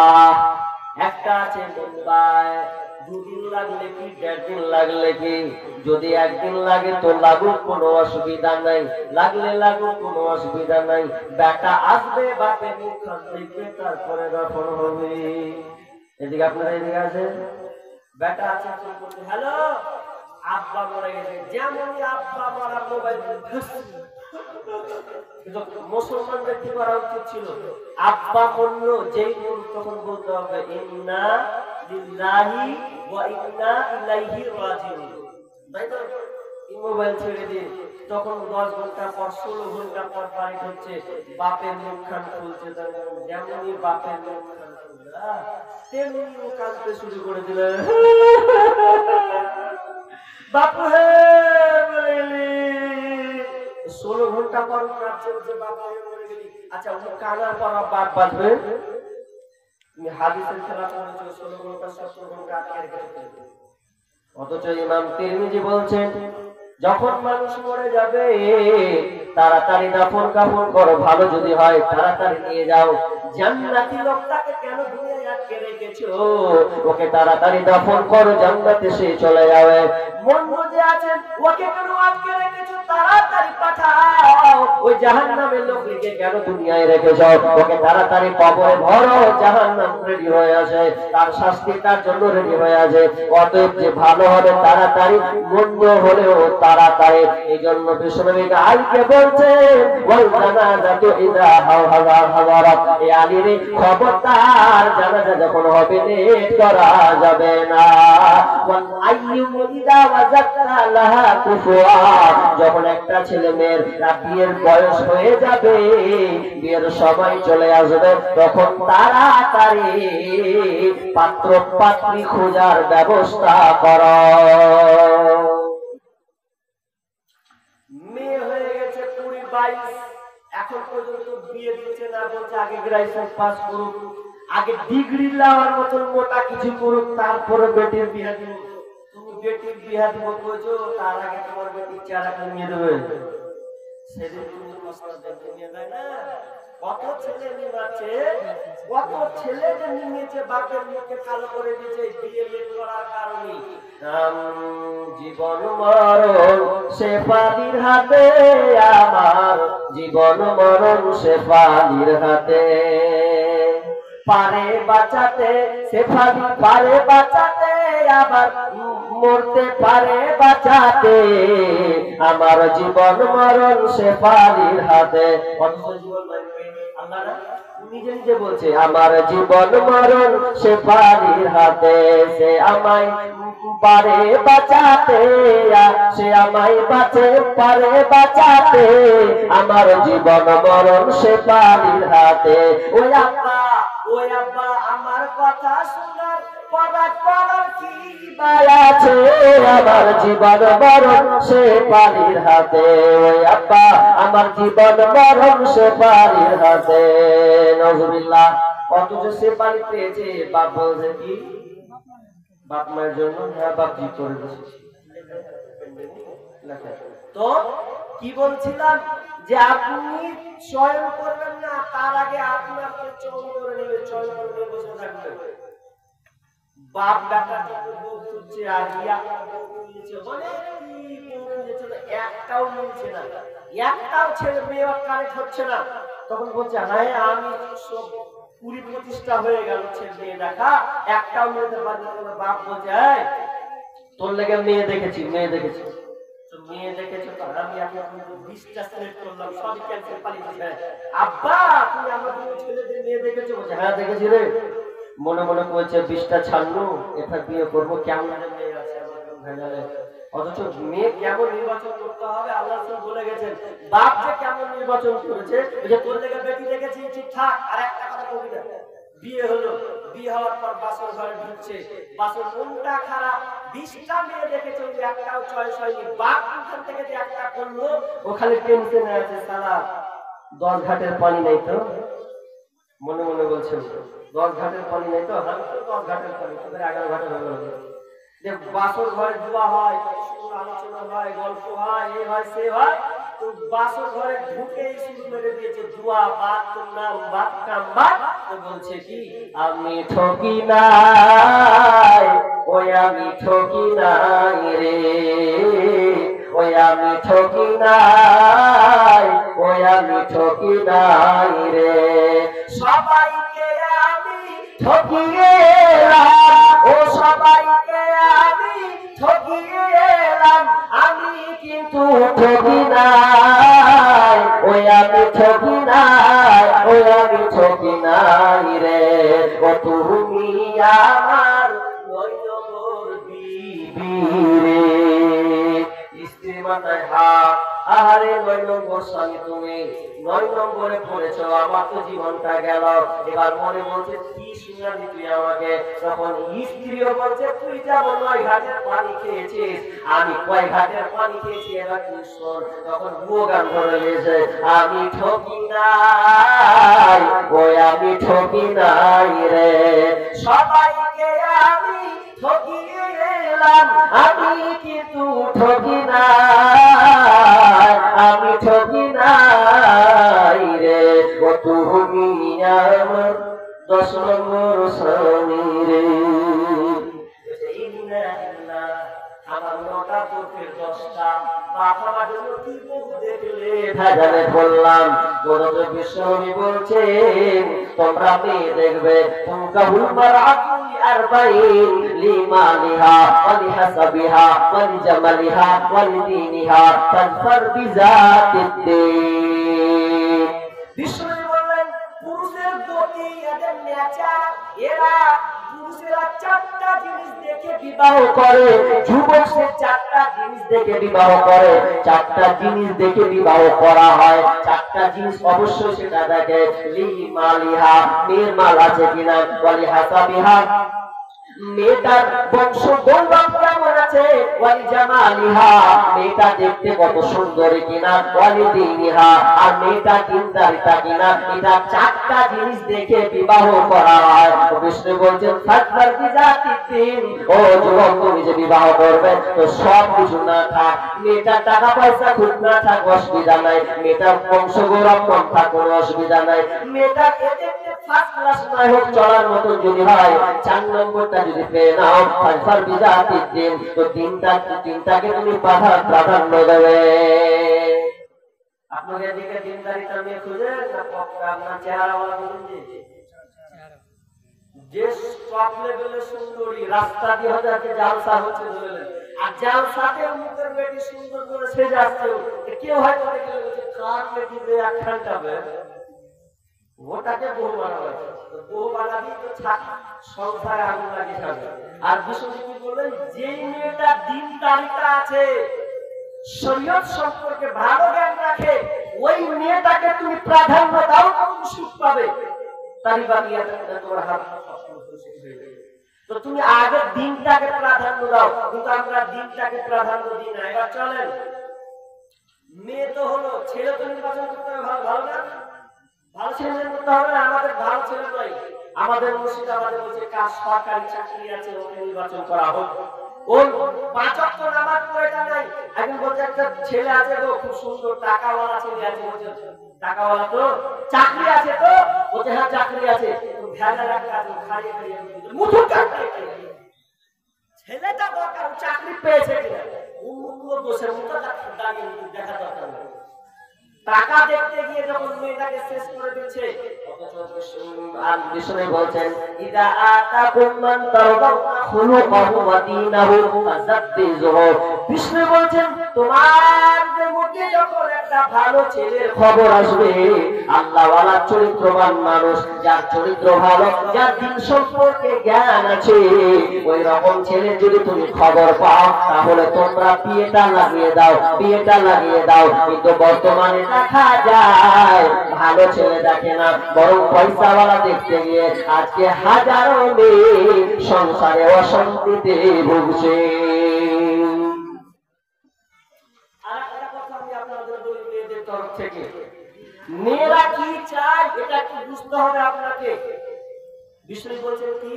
একটা আছে মুম্বাই দুদিন লাগলে কি দেড় দিন লাগলে কি যদি একদিন লাগে তো লাগুক কোনো অসুবিধা নাই লাগলে লাগুক কোনো অসুবিধা নাই বেটা আসবে বাপের মুখখান দেখবে তারপরে দাফন হবে এদিকে আপনারা এদিকে আছে বেটা আছে হ্যালো আব্বা মরে গেছে যেমনই আব্বা মরা মোবাইল মুসলমানদের কি করা উচিত ছিল আব্বা মরল যেই মরল তখন বলতে হবে ইন্না লিল্লাহি ওয়া ইন্না ইলাইহি রাজিউন তাই তো মোবাইল ছেড়ে দিয়ে তখন 10 ঘন্টা পর 16 ঘন্টা পর বাড়ি হচ্ছে বাপের মুখখান খুলছে যেমনই বাপের মুখখান খুলছে তেমনি ও কাঁদতে শুরু করে দিল বাপু হে বলে 16 ঘন্টা পর কাঁদছে যে বাবা মরে গেলি আচ্ছা ও কানার পর বাপ বাঁচবে তুমি হাদিসের খেলা করেছো 16 ঘন্টা 17 ঘন্টা আটকে রেখেছো অথচ ইমাম তিরমিজি বলছেন যখন মানুষ মরে যাবে তাড়াতাড়ি দাফন কাফন করো ভালো যদি হয় তাড়াতাড়ি নিয়ে যাও জান্নাতি লোকটাকে কেন দুনিয়ায় আটকে রেখেছো ওকে তাড়াতাড়ি দাফন করো জান্নাতে সে চলে যাবে মন বুঝে আছেন ওকে কেন আটকে রেখেছো তাড়াতাড়ি পাঠাও ওই জাহান্নামের লোককে কেন দুনিয়ায় রেখেছো ওকে তাড়াতাড়ি কবরে ভরো জাহান্নাম রেডি হয়ে আসে তার শাস্তি তার জন্য রেডি হয়ে আসে অতএব যে ভালো হবে তাড়াতাড়ি মন্দ হলেও তাড়াতাড়ি এইজন্য বিশ্বনবী আলীকে বলছে ওয়াল জানাজাতু ইযা হাযারাত এ আলীর খবরদার জানাজা যখন হবে লেট করা যাবে না ওয়াল আইয়ুম ইযা ওয়াজাতা লাহা কুফুয়া যখন একটা ছেলে মেয়ের বিয়ের বয়স হয়ে যাবে বিয়ের সময় চলে আসবে তখন তাড়াতাড়ি পাত্র পাত্রী খোঁজার ব্যবস্থা করো মেয়ে হয়ে গেছে 20-22 এখন পর্যন্ত বিয়ে দিচ্ছে না বলছে আগে গ্রাজুয়েশন পাস করুক আগে ডিগ্রি নেওয়ার মতন মোটা কিছু করুক তারপরে বেটির বিয়ে দিব তুমি বেটির বিয়ে দিব কইছো তার আগে তোমার বেটি চারা নিয়ে দেবে সেদিন তুমি প্রস্তাব দেখতে নিয়ে যায় না কত ছেলে নিয়েছে কত ছেলে যে নিয়েছে বাপের মুখে কালো করে দিয়েছে বিয়ে লেট করার কারণে জীবন মরণ শেফালির হাতে আমার জীবন মরণ শেফালির হাতে পারে বাঁচাতে শেফালি পারে বাঁচাতে আবার মরতে পারে বাঁচাতে আমার জীবন মরণ শেফালির হাতে আল্লাহ নিজে নিজে বলছে আমার জীবন মরণ শেফালির হাতে সে আমায় পারে বাঁচাতে সে আমায় বাঁচে পারে বাঁচাতে আমার জীবন মরণ শেফালির হাতে ওই আব্বা আমার কথা শোনার পরার কি আছে আমার জীবন মরণ শেফালির হাতে ওই আব্বা আমার জীবন মরণ শেফালির হাতে নজরুল্লাহ অথচ শেফালি পেয়েছে বাপ বলছে কি বাপ মায়ের জন্য হ্যাঁ বাপজি করে দিয়েছি। তো কি বলছিলাম যে আপনি চয়ন করবেন না, তার আগে আপনাকে চয়ন করে নেবে, চয়ন করে নিয়ে বসে থাকবে। বাপ বেটা খুঁজছে আর একটাও মিলছে না, একটাও ছেলে মেয়ে কানেক্ট হচ্ছে না। তখন বলছে হ্যাঁ আমি 20-25টা হয়ে গেল ছেলে মেয়ে দেখা, একটাও মেয়েতে পারবে না। বাপ বলছে তোর লেগে মেয়ে দেখেছি, মেয়ে দেখেছি। মেয়ে দেখেছো তো আমি এখন 20টা সিলেক্ট করলাম, সবই ক্যান্সেল পালিয়ে দিয়েছে। আব্বা তুমি আমার ছেলেদের মেয়ে দেখেছো? বলছে হ্যাঁ দেখেছি রে। মনে মনে বলছে 20টা ছাড়লো, এটা বিয়ে করবো, কেমন মেয়ে আছে ভেজালে। অথচ মেয়ে কেমন নির্বাচন করতে হবে আল্লাহ বলে গেছেন। বাপ যে কেমন নির্বাচন করেছে, যে তোর লেগে বেটি দেখেছি ঠিকঠাক। আর একটা কথা কবি না, বিয়ে হলো, বিয়ে হওয়ার পর বাসর ঘরে ঢুকছে, বাসর মনটা খারাপ, 20টা মেয়ে দেখেছে, একটাও চয়েস হয়নি। বাপ ওখান থেকে যে একটা করলো, ওখানে টেনশনে আছে, সালা 10 ঘাটের পানি নেই তো। মনে মনে বলছে 10 ঘাটের পানি নেই তো, আমি তো 10 ঘাটের পানি, তোদের 11 ঘাটের হয়ে গেল। যে বাসর ঘরে জুয়া হয়, আলোচনা হয়, গল্প হয়, এ হয় সে হয়, তো বাসর ঘরে ঢুকেই শুরু মেরে দিয়েছে জুয়া, বাদ তোর নাম বাদ কাম বাদ। তো বলছে কি আমি ঠকি নাই, ওই আমি ঠকি নাই রে, ওই আমি ঠকি নাই, ওই আমি ঠকি নাই রে। সবাইকে আমি ঠকিয়ে এলাম, ও সবাইকে আমি ঠকিয়ে এলাম, আমি কিন্তু ঠকি নাই, ওই আমি ঠকি নাই, ওই আমি ঠকি নাই রে। ও তুমি আমার 9 নম্বর বিবি রে। স্ত্রী মাথায় হাত, আহারে 9 নম্বর স্বামী তুমি 9 নম্বরে পড়েছো, আমার তো জীবনটা গেল। এবার মনে বলছে কি শুনাবি তুই আমাকে? তখন স্ত্রীও বলছে তুই যেমন 9 ঘাটের পানি খেয়েছিস, আমি কয় ঘাটের পানি খেয়েছি এবার তুই শোন। তখন বুয়ো গান ধরে নিয়েছে, আমি ঠকি নাই, ওই আমি ঠকি নাই রে। সবাইকে আমি ঠকিয়ে এলাম, আমি কিন্তু ঠকি নাই, আমি ঠকি নাই রে। ও তুমি আমার 10 নম্বর স্বামী রে। আমার 9টা চোখের 10টা বাপ আমার জন্য কি বহু দেখলে ভেজালে বললাম। গরজ বিশ্বনবী বলছেন তোমরা মেয়ে দেখবে, তুনকাহুল মারআতু লিআরবাঈন, লিমালিহা ওয়া লিহাসাবিহা ওয়া লিজামালিহা ওয়া লিদীনিহা ফাজফার বিযাতিদ্দীন। বিশ্বনবী বললেন পুরুষের গতি, এদের নেচার, এরা পুরুষেরা 4টা জিনিস দেখে বিবাহ করে, যুবক সে 4টা জিনিস দেখে বিবাহ করে, 4টা জিনিস দেখে বিবাহ করা হয়। 4টা জিনিস অবশ্যই সেটা দেখে, লিমালিহা মেয়ের মাল আছে কিনা, ওয়ালি হাসাবিহা মেয়েটার বংশ গৌরব কেমন আছে, ওয়ালি জামালিহা মেয়েটা দেখতে কত সুন্দরী কিনা, ওয়ালি দীনিহা আর মেয়েটা দিনদারিতা কিনা। এটা 4টা জিনিস দেখে বিবাহ করা হয়। বিষ্ণু বলছেন ফাজফার বিযাতিদ্দীন, ও যুবক তুমি যে বিবাহ করবে তো সব কিছু না থাক, মেয়েটার টাকা পয়সা খুব না থাক অসুবিধা নাই, মেয়েটার বংশ গৌরব কম থাক কোনো অসুবিধা নাই, মেয়েটা ফার্স্ট ক্লাস নয় হোক চলার মতো যদি হয়, 4 নম্বরটা যদি পেয়ে নাও ফাজফার বিযাতিদ্দীন, তো তিনটাকে তুমি প্রাধান্য দেবে। আপনাদের এদিকে দিনদারিতা মেয়ে খুঁজে না পক্কা আপনার চেহারাওয়ালা খুঁজে? যে টপ লেভেলের সুন্দরী, রাস্তা দিয়ে হয়তো জালসা হচ্ছে ধরলেন, আর জালসাতে মুখের বেটি সুন্দর করে সেজে আসছে, কেউ হয়তো দেখলে বলছে কার বেটি বে একখানটাবে, ওটাকে বহু বানাবে, বহু বানাবি তো ছাক সংসারে আগুন লাগিয়ে যাবে। আর বিশ্বনবী বললেন যে মেয়েটা দিনদারিতা আছে, শরীয়ত সম্পর্কে ভালো জ্ঞান রাখে, ওই মেয়েটাকে তুমি প্রাধান্য দাও, তুমি সুখ পাবে। তারই বাকি তোমার হাত তো তুমি আগে দিনটাকে প্রাধান্য দাও, কিন্তু আমরা দিনটাকে প্রাধান্য দিই না। এবার চলেন, মেয়ে তো হলো, ছেলে তো নির্বাচন করতে হবে ভালো ভালো না, ভালো ছেলে করতে হবে না, আমাদের ভালো ছেলে নয়, আমাদের মুর্শিদাবাদে বলছে কাজ সরকারি চাকরি আছে ওকে নির্বাচন করা হোক। ওর 5 ওয়াক্ত নামাজ পড়েটা নাই। এখন বলছে একটা ছেলে আছে গো খুব সুন্দর টাকাওয়ালা ছেলে আছে, বলছে টাকাওয়ালা তো চাকরি আছে তো, বলছে হ্যাঁ চাকরি আছে, ভেড়া রাখা আছে খাইয়ে খাইয়ে মুঠো কাটতে ছেলেটা দরকার চাকরি পেয়েছে কিনা ও দোষের মতো দাঁড়িয়ে দেখা দরকার নেই। টাকা দেখতে গিয়ে যখন মেয়েটাকে শেষ করে দিচ্ছে, আর বিষ্ণু বলছেন ইদা আতাকুম মান তারদাউনা খুলুকাহু ওয়া দীনাহু ফাযাব্বিজুহু। বিষ্ণু বলছেন তোমাদের মধ্যে যখন একটা ভালো ছেলের খবর আসবে, আল্লাহওয়ালা চরিত্রবান মানুষ, যার চরিত্র ভালো, যার দিন সম্পর্কে জ্ঞান আছে, ওই রকম ছেলে যদি তুমি খবর পাও তাহলে তোমরা বিয়েটা লাগিয়ে দাও, বিয়েটা লাগিয়ে দাও। কিন্তু বর্তমানে দেখা যায় ভালো ছেলে দেখে না, বরং পয়সাওয়ালা দেখতে গিয়ে আজকে হাজারো মেয়ে সংসারে অশান্তিতে ভুগছে। আরেকটা কথা আমি আপনাদের বলি, মেয়েদের তরফ থেকে মেয়েরা কি চায় এটা কি বুঝতে হবে আপনাকে। বিষ্ণু বলছেন কি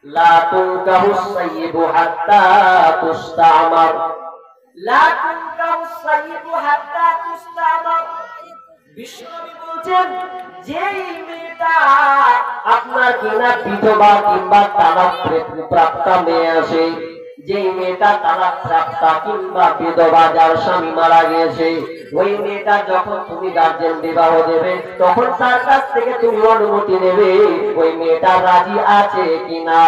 লা তুনকাহুস সাইয়্যিবু হাত্তা তুস্তামার, লা তুনকাহুস সাইয়্যিবু হাত্তা তুস্তামার। বিষ্ণু বলছেন যেই মেয়েটা আপনার কিনা বিধবা কিংবা তালাক প্রাপ্ত মেয়ে আসে, যেই মেয়েটা তালাক প্রাপ্ত কিংবা বিধবা যার স্বামী মারা গিয়েছে, ওই মেয়েটা যখন তুমি গার্জেন বিবাহ দেবে তখন তার কাছ থেকে তুমি অনুমতি নেবে ওই মেয়েটা রাজি আছে কিনা।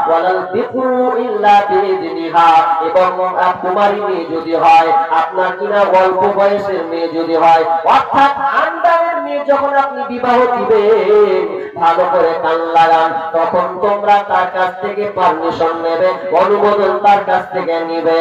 ওয়ালাল বিকু ইল্লা বিইজনিহা, এবং কুমারী মেয়ে যদি হয়, আপনার কিনা অল্প বয়সের মেয়ে যদি হয়, অর্থাৎ আন্ডারের মেয়ে যখন আপনি বিবাহ দিবেন ভালো করে কান লাগান, তখন তোমরা তার কাছ থেকে পারমিশন নেবে, অনুমোদন তার কাছ থেকে নিবে।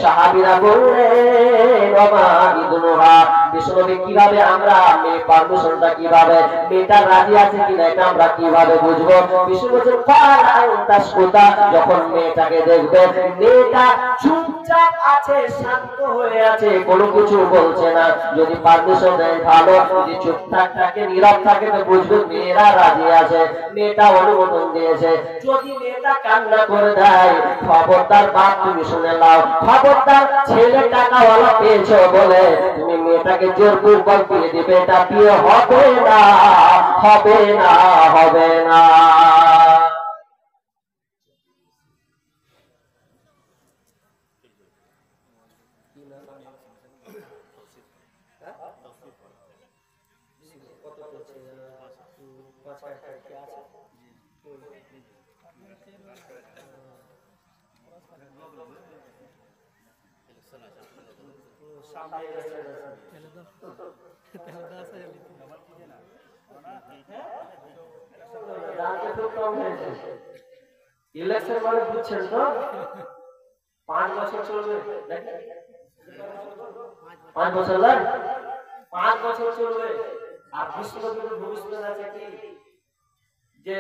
সাহাবীরা বললেন ওমা ইদনুহা, বিষ্ণুনবী কিভাবে আমরা মেয়ে পারমিশনটা কিভাবে, মেয়েটা রাজি আছে কিনা এটা আমরা কিভাবে বুঝবো? বিষ্ণু বলেন ফাল আনতাসকুতা, যখন মেয়েটাকে দেখবে মেয়েটা চুপচাপ আছে, শান্ত হয়ে আছে, কোনো কিছু বলছে না, যদি পারমিশন দেয় ভালো, যদি চুপচাপ থাকে নীরব থাকে তো বুঝবে মেয়েরা রাজি আছে, মেয়েটা অনুমোদন দিয়েছে। যদি মেয়েটা কান্না করে দেয় খবরদার বাপ তুমি শুনে নাও, খবরদার ছেলে টাকাওয়ালা পেয়েছো বলে তুমি মেয়েটাকে জোরপূর্বক বিয়ে দিবে, এটা বিয়ে হবে না, হবে না, হবে না। ইলেকশন মানে বুঝছেন তো 5 বছর চলবে, 5 বছর লাগে, 5 বছর চলবে। আর বিশ্ববিদ্যালয়ের ভবিষ্যৎ আছে কি যে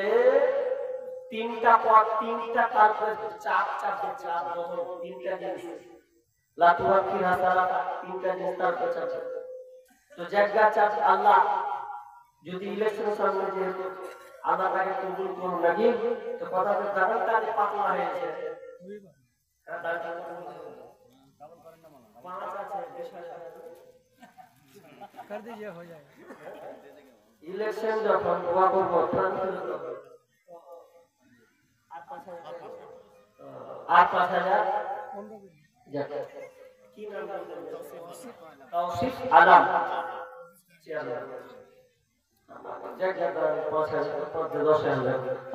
3টা পদ, 3টা তারপরে চাপ চাপে চাপ যখন 3টা জিনিস লাতুয়া কি হাসারা 3টা জিনিস তারপরে চাপ। তো জায়গা চাপ আল্লাহ যদি ইলেকশন সামনে যেহেতু আল্লাহ তাকে কবুল করুন নাকি, তো কথা তো দাদাটা পাতলা হয়েছে, ইলেকশন যখন দোয়া করবো 8-5,000 কি নাম তৌসিফ আলম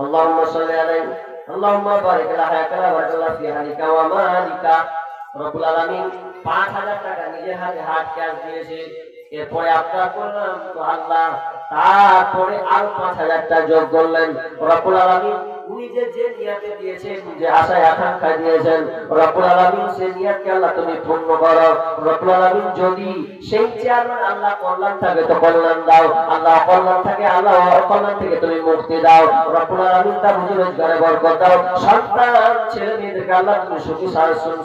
اللهم صل عليه اللهم بارك له كلا وجل في حالك ومالك رب العالمين 5,000 টাকা নিজের হাতে হাত ক্যাশ দিয়েছে। এরপরে আপনার করলাম তো আল্লাহ তারপরে আরো 5,000 টাকা যোগ করলেন। রব্বুল আলামিন উনি যে নিয়াতে দিয়েছেন, যে আশায় আকাঙ্ক্ষা দিয়েছেন, রব্বুল আলামিন সেই নিয়াতকে আল্লাহ তুমি পূর্ণ করো। রব্বুল আলামিন যদি সেই চেয়ারম্যান আল্লাহ কল্যাণ থাকে তো কল্যাণ দাও, আল্লাহ অকল্যাণ থাকে আল্লাহ অকল্যাণ থেকে তুমি মুক্তি দাও। রব্বুল আলামিন তার রুজি রোজগারে বরকত দাও। সন্তান ছেলে মেয়েদেরকে আল্লাহ তুমি সুখী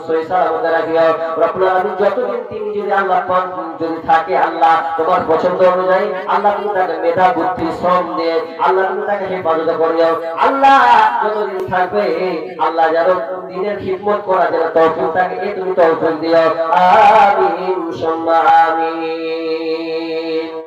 সহি সালামতে রাখিও। রব্বুল আলামিন যতদিন তিনি যদি আল্লাহ পান যদি থাকে আল্লাহ তোমার পছন্দ অনুযায়ী আল্লাহ তুমি তাকে মেধা বুদ্ধি শ্রম দিয়ে আল্লাহ তুমি তাকে হেফাজত করিও। আল্লাহ যতদিন থাকবে আল্লাহ যেন দিনের খিদমত করা যেন তৌফিক থাকে, এই তুমি তৌফিক দিও। আমিন।